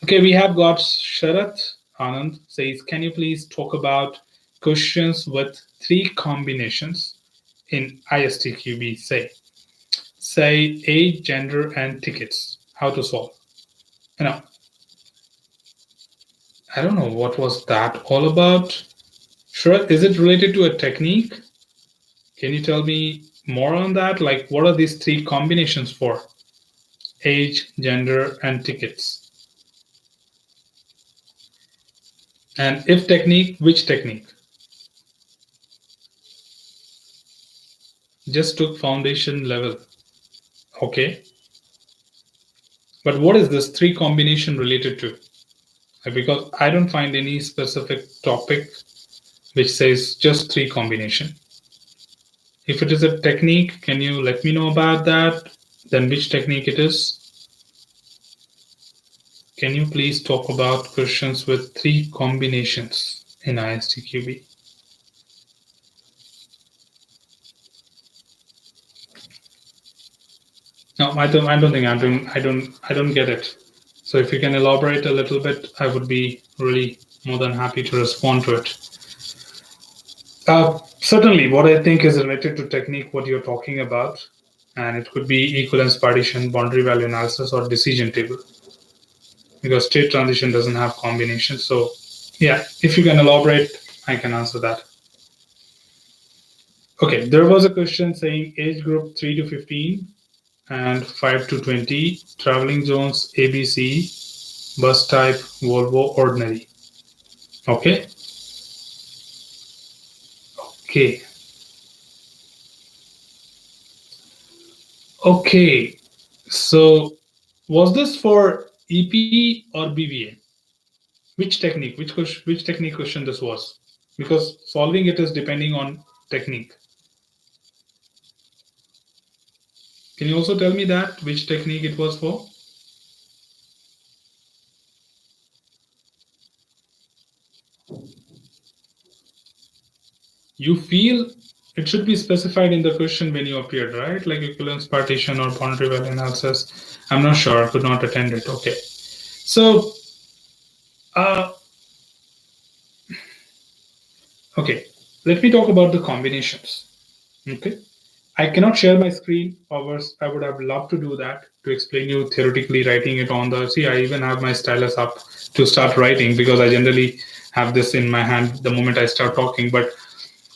Okay, we have got Sharath Anand says, can you please talk about questions with 3 combinations in ISTQB, say age, gender, and tickets, how to solve? I don't know what was that all about. Sharath, is it related to a technique? Can you tell me more on that? Like, what are these 3 combinations for? Age, gender, and tickets. And if technique, which technique? Just took foundation level. Okay. But what is this 3 combination related to? Because I don't find any specific topic which says just 3 combination. If it is a technique, can you let me know about that? Then which technique it is? Can you please talk about questions with 3 combinations in ISTQB? No, I don't get it. So if you can elaborate a little bit, I would be really more than happy to respond to it. Certainly, what I think is related to technique, what you're talking about, and it could be equivalence partition, boundary value analysis, or decision table. Because state transition doesn't have combination. So yeah, if you can elaborate, I can answer that. Okay, there was a question saying age group 3 to 15 and 5 to 20. Traveling zones ABC, bus type Volvo ordinary. Okay. Okay. Okay. So was this for EP or BVA? Which technique? Which technique question this was? Because solving it is depending on technique. Can you also tell me that which technique it was for? You feel it should be specified in the question when you appeared, right? Like equivalence partition or boundary value analysis. I'm not sure. I could not attend it. Okay. So, uh, okay. Let me talk about the combinations. Okay. I cannot share my screen. However, I would have loved to do that to explain you theoretically writing it on the. See, I even have my stylus up to start writing because I generally have this in my hand the moment I start talking. But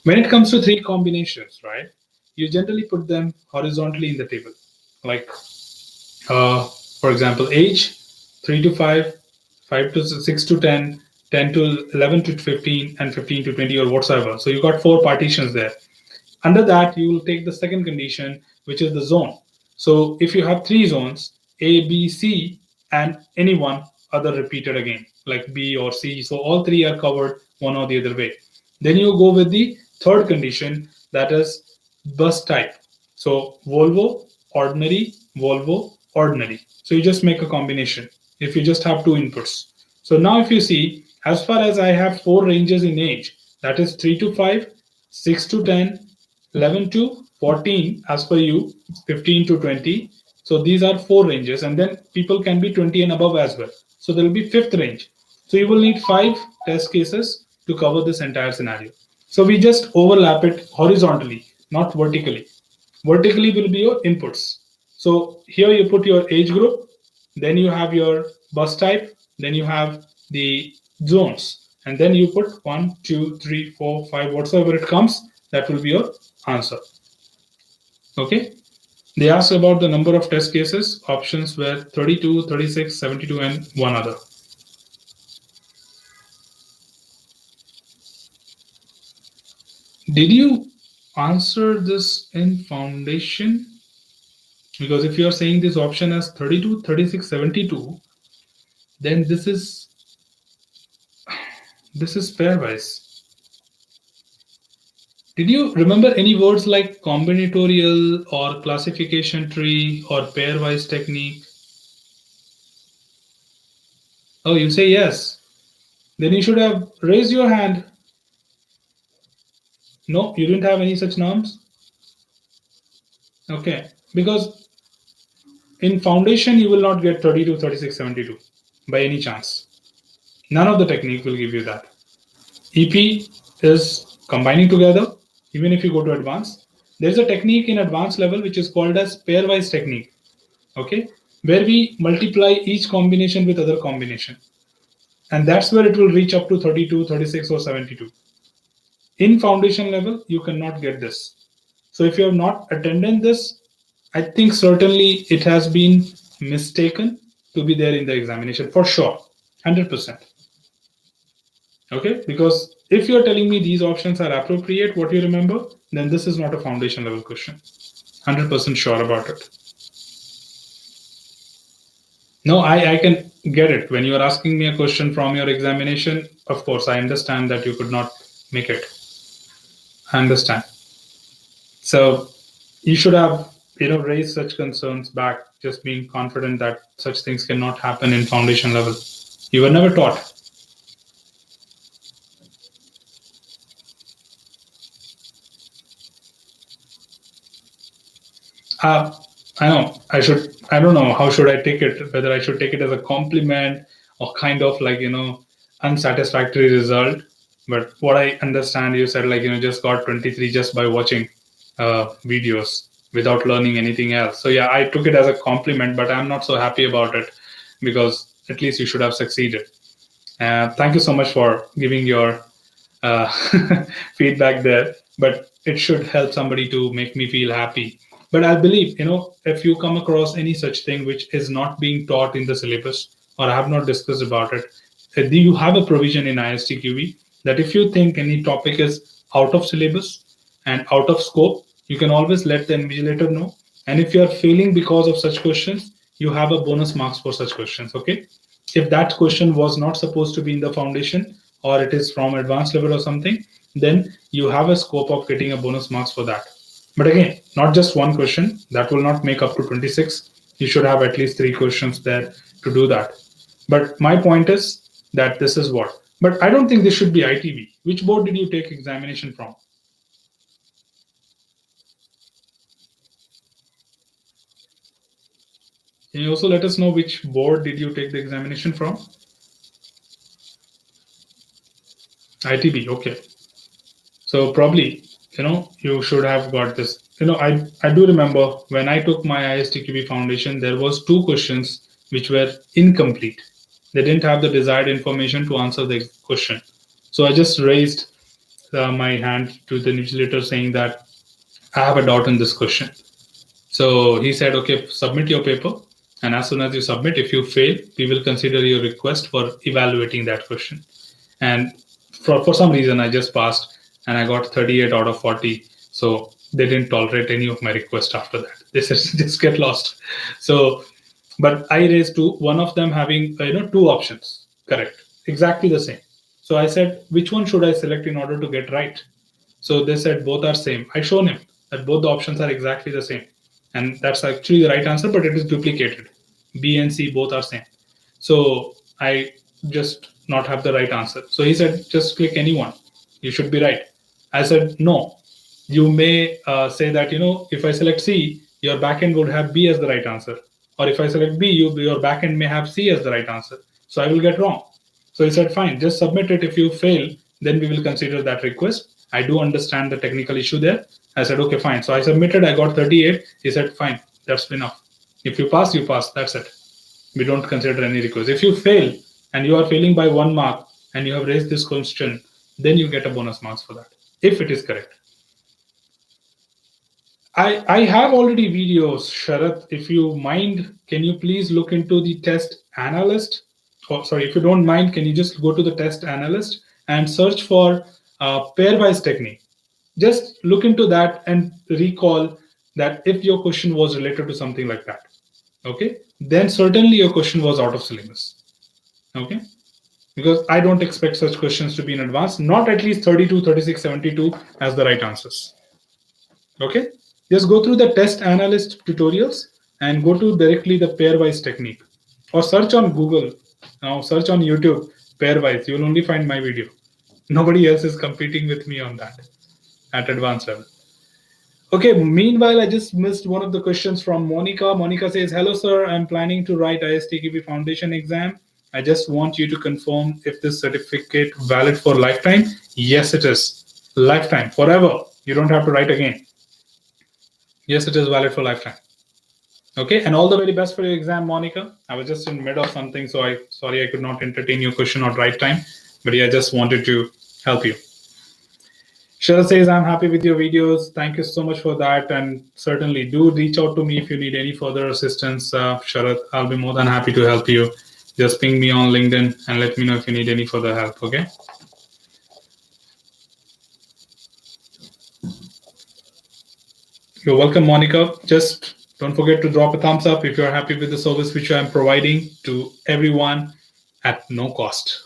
when it comes to three combinations, right, you generally put them horizontally in the table. Like, for example, age 3 to 5, 5 to 6 to 10, 10 to 11 to 15, and 15 to 20 or whatsoever. So you got four partitions there. Under that, you will take the second condition, which is the zone. So if you have three zones, A, B, C, and any one other repeated again, like B or C, so all three are covered one or the other way. Then you go with the third condition, that is bus type. So Volvo, ordinary, Volvo, ordinary. So you just make a combination if you just have two inputs. So now if you see, as far as I have four ranges in age, that is 3 to 5, 6 to 10, 11 to 14 as per you, 15 to 20. So these are four ranges, and then people can be 20 and above as well. So there will be fifth range. So you will need five test cases to cover this entire scenario. So we just overlap it horizontally, not vertically. Vertically will be your inputs. So here you put your age group, then you have your bus type, then you have the zones, and then you put 1, 2, 3, 4, 5, whatsoever it comes, that will be your answer. Okay. They asked about the number of test cases. Options were 32, 36, 72, and one other. Did you answer this in foundation? Because if you are saying this option as 32, 36, 72, then this is pairwise. Did you remember any words like combinatorial or classification tree or pairwise technique? Oh, you say yes. Then you should have raised your hand. No, you didn't have any such norms? Okay, because in foundation you will not get 32, 36, 72 by any chance. None of the technique will give you that. EP is combining together, even if you go to advanced. There's a technique in advanced level which is called as pairwise technique, okay, where we multiply each combination with other combination. And that's where it will reach up to 32, 36, or 72. In foundation level, you cannot get this. So if you have not attended this, I think certainly it has been mistaken to be there in the examination for sure, 100%. Okay, because if you're telling me these options are appropriate, what you remember, then this is not a foundation level question. 100% sure about it. No, I can get it. When you are asking me a question from your examination, of course, I understand that you could not make it. I understand. So you should have, raised such concerns back, just being confident that such things cannot happen in foundation level. You were never taught. I know. I don't know how should I take it. Whether I should take it as a compliment or kind of like unsatisfactory result. But what I understand, you said just got 23 just by watching videos without learning anything else. So yeah, I took it as a compliment, but I'm not so happy about it because at least you should have succeeded. Thank you so much for giving your uh, feedback there. But it should help somebody to make me feel happy But I believe, if you come across any such thing which is not being taught in the syllabus or have not discussed about it, you have a provision in ISTQB that if you think any topic is out of syllabus and out of scope, you can always let the invigilator know. And if you are failing because of such questions, you have a bonus marks for such questions. Okay. If that question was not supposed to be in the foundation or it is from advanced level or something, then you have a scope of getting a bonus marks for that. But again, not just one question, that will not make up to 26. You should have at least 3 questions there to do that. But my point is that this is what. But I don't think this should be ITB. Which board did you take examination from? Can you also let us know which board did you take the examination from? ITB, okay. So probably, you should have got this. I do remember when I took my ISTQB foundation, there was 2 questions which were incomplete. They didn't have the desired information to answer the question. So I just raised my hand to the invigilator saying that I have a doubt in this question. So he said, okay, submit your paper. And as soon as you submit, if you fail, we will consider your request for evaluating that question. And for some reason, I just passed and I got 38 out of 40. So they didn't tolerate any of my requests after that. They said, just get lost. So, but I raised one of them having, 2 options, correct, exactly the same. So I said, which one should I select in order to get right? So they said both are same. I shown him that both the options are exactly the same. And that's actually the right answer, but it is duplicated. B and C both are same. So I just not have the right answer. So he said, just click anyone. You should be right. I said, no. You may say that, if I select C, your backend would have B as the right answer. Or if I select B, your backend may have C as the right answer. So I will get wrong. So he said, fine, just submit it. If you fail, then we will consider that request. I do understand the technical issue there. I said, okay, fine. So I submitted, I got 38. He said, fine, that's enough. If you pass, you pass. That's it. We don't consider any request. If you fail and you are failing by 1 mark and you have raised this question, then you get a bonus marks for that, if it is correct. I have already videos, Sharath. If you mind, can you please look into the test analyst? Oh, sorry, if you don't mind, can you just go to the test analyst and search for pairwise technique? Just look into that and recall that if your question was related to something like that, okay, then certainly your question was out of syllabus, okay? Because I don't expect such questions to be in advance, not at least 32, 36, 72 as the right answers, okay? Just go through the test analyst tutorials and go to directly the pairwise technique, or search on Google, now search on YouTube, pairwise, you will only find my video. Nobody else is competing with me on that at advanced level. Okay, meanwhile, I just missed one of the questions from Monica. Monica says, hello, sir. I'm planning to write ISTQB Foundation exam. I just want you to confirm if this certificate valid for lifetime. Yes, it is. Lifetime, forever. You don't have to write again. Yes, it is valid for lifetime. Okay, and all the very best for your exam, Monica. I was just in mid of something, so sorry I could not entertain your question at right time. But yeah, I just wanted to help you. Sharath says, I'm happy with your videos. Thank you so much for that. And certainly do reach out to me if you need any further assistance, Sharath. I'll be more than happy to help you. Just ping me on LinkedIn and let me know if you need any further help, okay? You're welcome, Monica. Just don't forget to drop a thumbs up if you're happy with the service which I'm providing to everyone at no cost.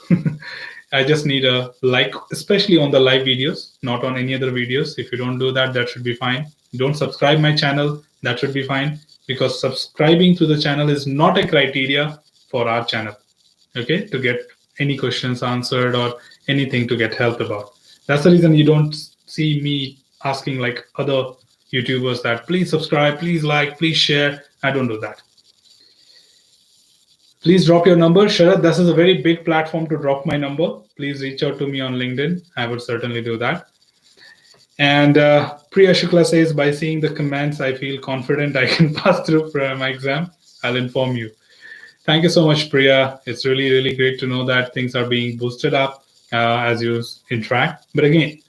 I just need a like, especially on the live videos, not on any other videos. If you don't do that, that should be fine. Don't subscribe my channel, that should be fine, because subscribing to the channel is not a criteria for our channel, okay, to get any questions answered or anything to get help about. That's the reason you don't see me asking like other YouTubers that please subscribe, please like, please share. I don't do that. Please drop your number. Sharath, this is a very big platform to drop my number. Please reach out to me on LinkedIn. I would certainly do that. And Priya Shukla says, by seeing the comments, I feel confident I can pass through my exam. I'll inform you. Thank you so much, Priya. It's really, really great to know that things are being boosted up as you interact. But again,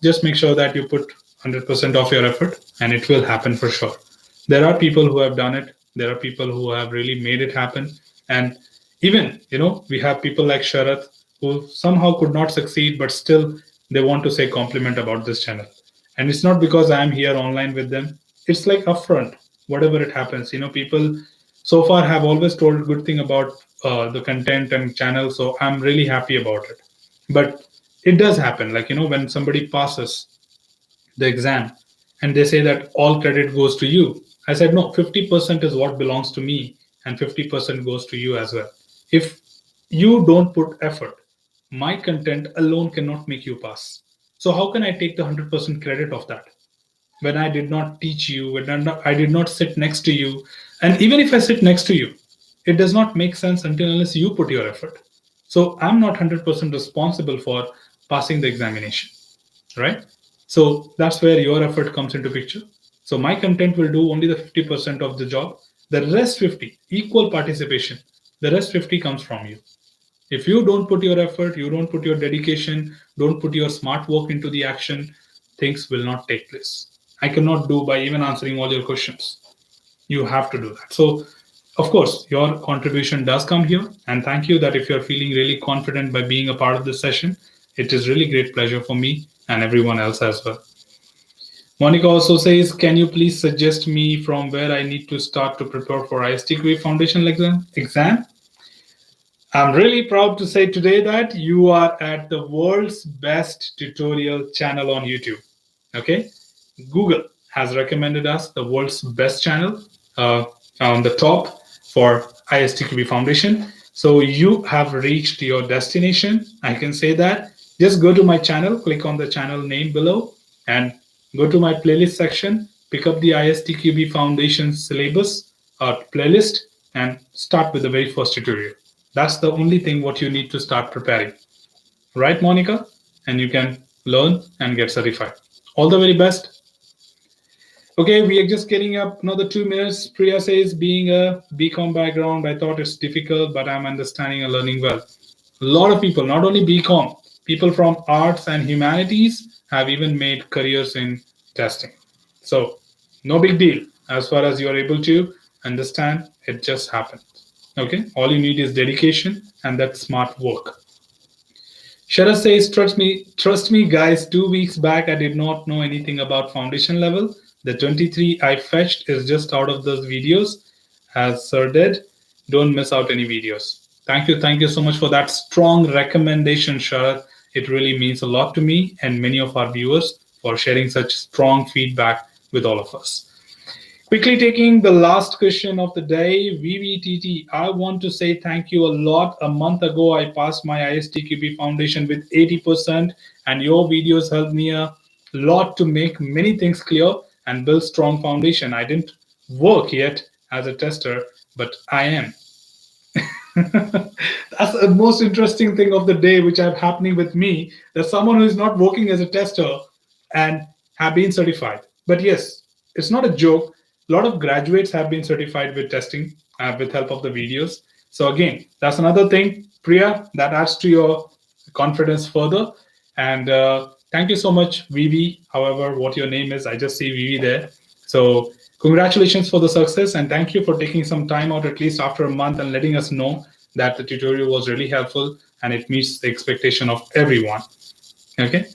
just make sure that you put 100% of your effort, and it will happen for sure. There are people who have done it. There are people who have really made it happen. And even, we have people like Sharath who somehow could not succeed, but still they want to say compliment about this channel. And it's not because I'm here online with them. It's like upfront, whatever it happens. People so far have always told good thing about the content and channel. So I'm really happy about it. But it does happen. Like, when somebody passes the exam and they say that all credit goes to you. I said, no, 50% is what belongs to me and 50% goes to you as well. If you don't put effort, my content alone cannot make you pass. So how can I take the 100% credit of that when I did not teach you, when I did not sit next to you? And even if I sit next to you, it does not make sense until unless you put your effort. So I'm not 100% responsible for passing the examination, right? So that's where your effort comes into picture. So my content will do only the 50% of the job. The rest 50, equal participation, the rest 50 comes from you. If you don't put your effort, you don't put your dedication, don't put your smart work into the action, things will not take place. I cannot do by even answering all your questions. You have to do that. So of course your contribution does come here, and thank you that if you're feeling really confident by being a part of this session, it is really great pleasure for me and everyone else as well. Monica also says, can you please suggest me from where I need to start to prepare for ISTQB Foundation exam? I'm really proud to say today that you are at the world's best tutorial channel on YouTube. Okay, Google has recommended us the world's best channel on the top for ISTQB Foundation. So you have reached your destination. I can say that. Just go to my channel, click on the channel name below, and go to my playlist section, pick up the ISTQB Foundation syllabus playlist, and start with the very first tutorial. That's the only thing what you need to start preparing. Right, Monica? And you can learn and get certified. All the very best. Okay, we are just getting up another 2 minutes. Priya says, being a BCom background, I thought it's difficult, but I'm understanding and learning well. A lot of people, not only BCom, people from arts and humanities have even made careers in testing. So no big deal. As far as you're able to understand, it just happens. Okay, all you need is dedication and that smart work. Shara says, trust me, guys. 2 weeks back, I did not know anything about foundation level. The 23 I fetched is just out of those videos. As Sir did, don't miss out any videos. Thank you so much for that strong recommendation, Shara. It really means a lot to me and many of our viewers for sharing such strong feedback with all of us. Quickly taking the last question of the day, VVTT. I want to say thank you a lot. A month ago, I passed my ISTQB Foundation with 80%, and your videos helped me a lot to make many things clear and build strong foundation. I didn't work yet as a tester, but I am. That's the most interesting thing of the day, which is happening with me. There's someone who is not working as a tester and have been certified. But yes, it's not a joke. A lot of graduates have been certified with testing with help of the videos. So again, that's another thing, Priya, that adds to your confidence further. And thank you so much, Vivi. However, what your name is, I just see Vivi there. So congratulations for the success, and thank you for taking some time out at least after a month and letting us know that the tutorial was really helpful and it meets the expectation of everyone. Okay,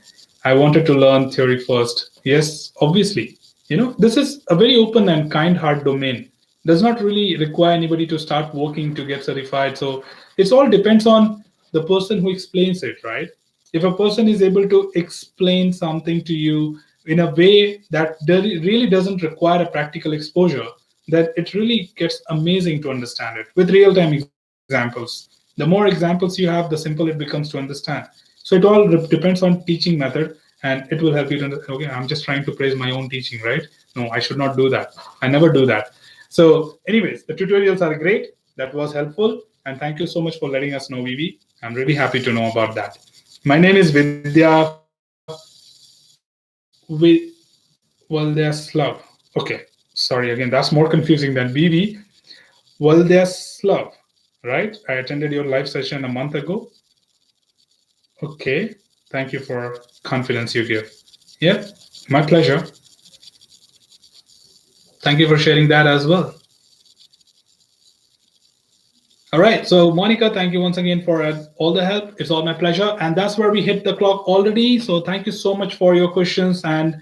I wanted to learn theory first. Yes, obviously, this is a very open and kind heart domain. Does not really require anybody to start working to get certified. So it all depends on the person who explains it, right? If a person is able to explain something to you in a way that really doesn't require a practical exposure, that it really gets amazing to understand it with real-time examples. The more examples you have, the simpler it becomes to understand. So it all depends on teaching method, and it will help you to understand. Okay, I'm just trying to praise my own teaching, right? No, I should not do that. I never do that. So anyways, the tutorials are great. That was helpful. And thank you so much for letting us know, Vivi. I'm really happy to know about that. My name is Vidya Valdeslav. Okay, sorry again. That's more confusing than Vivi Valdeslav, right? I attended your live session a month ago. Okay, thank you for confidence you give. Yeah, My pleasure. Thank you for sharing that as well. All right. So, Monica, thank you once again for all the help. It's all my pleasure. And that's where we hit the clock already. So, thank you so much for your questions and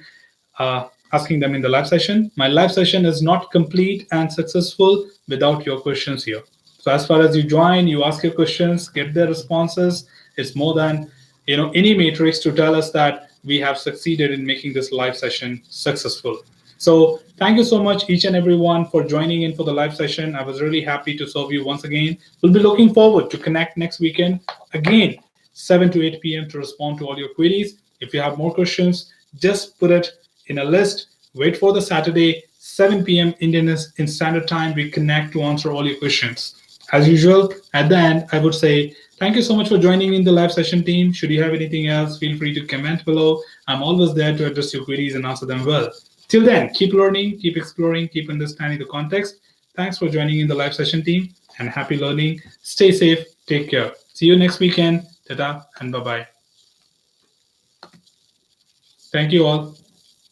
asking them in the live session. My live session is not complete and successful without your questions here. So, as far as you join, you ask your questions, get their responses. It's more than any matrix to tell us that we have succeeded in making this live session successful. So thank you so much, each and everyone, for joining in for the live session. I was really happy to serve you once again. We'll be looking forward to connect next weekend again, 7 to 8 p.m. to respond to all your queries. If you have more questions, just put it in a list. Wait for the Saturday, 7 p.m. Indian Standard Time. We connect to answer all your questions. As usual, at the end, I would say thank you so much for joining in the live session, team. Should you have anything else, feel free to comment below. I'm always there to address your queries and answer them well. Till then, keep learning, keep exploring, keep understanding the context. Thanks for joining in the live session, team, and happy learning. Stay safe, take care. See you next weekend. Ta-ta and bye-bye. Thank you all.